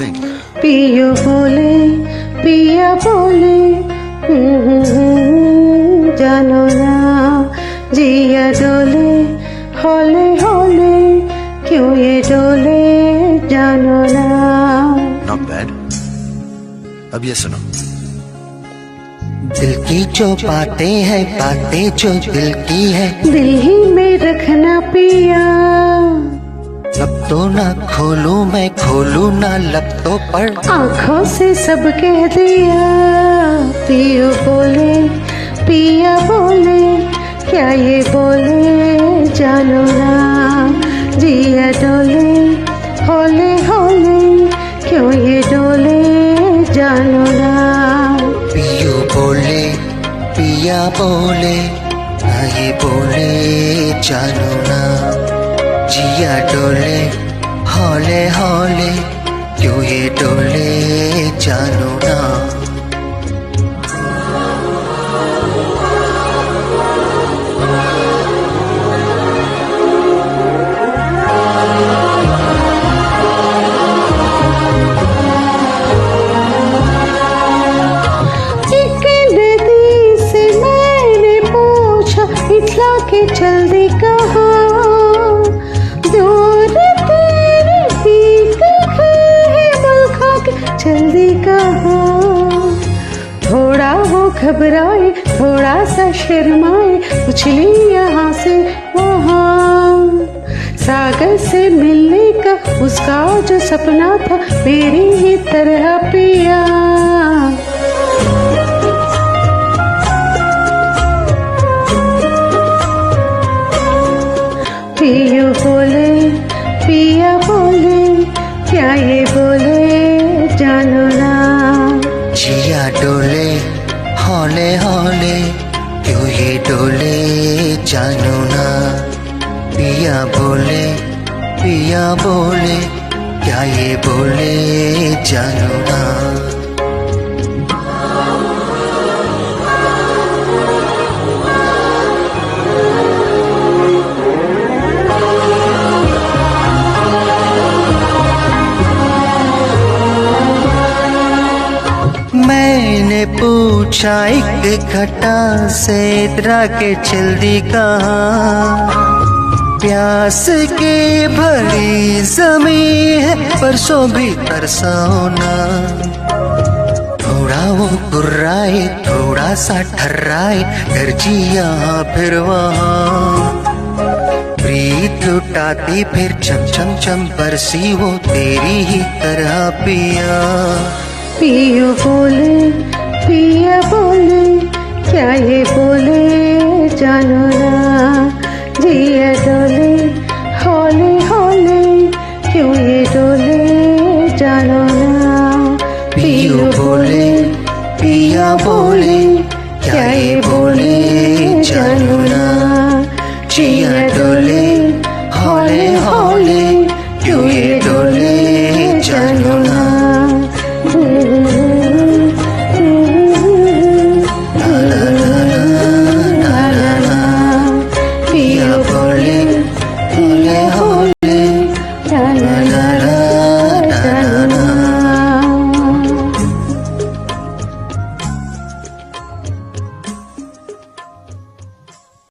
think? पियो बोले पिया बोले জানো না जिया डोले হলে হলে क्यों ये डोले জানো না। Not bad. अब ये सुनो। दिल की जो बातें हैं बातें जो दिल की है, दिल ही में रखना पिया। लब तो ना खोलूं मैं खोलूं ना लब तो पर, आँखों से सब कह दिया। पियो बोले पिया बोले क्या ये बोले जानो ना। जिया डोले होले होले क्यों ये डोले जानो ना। पियो बोले पिया बोले ये बोले जानो ना। जिया डोले हौले हौले क्यों ये डोले जानो ना। इतला के जल्दी कहाँ दूर तेरे बीत गए बलखा के जल्दी कहाँ। थोड़ा वो घबराए थोड़ा सा शर्माए उछली यहाँ से वहाँ। सागर से मिलने का उसका जो सपना था मेरी ही तरह पिया। पियो बोले पिया बोले क्या ये बोले जानो ना। जिया डोले हौले हौले क्यों ये डोले जानो ना। पिया बोले क्या ये बोले जानो ना। मैंने पूछा एक घटा से इतरा के जल्दी कहाँ। प्यास के भरी जमी है परसों भी तरसाओ ना। थोड़ा वो गुर्राए थोड़ा सा ठर्राए गर्जी यहाँ फिर वहाँ। प्रीत लुटाती फिर चम चम चम बरसी वो तेरी ही तरह पिया। पियो बोले पिया बोले क्या ये बोले जानो ना। जिया डोले हौले हौले क्यों ये डोले जानो ना। पियो बोले पिया बोले क्या ये बोले जानो ना। जिया डोले हौले हौले क्यों ये डोले जानो ना।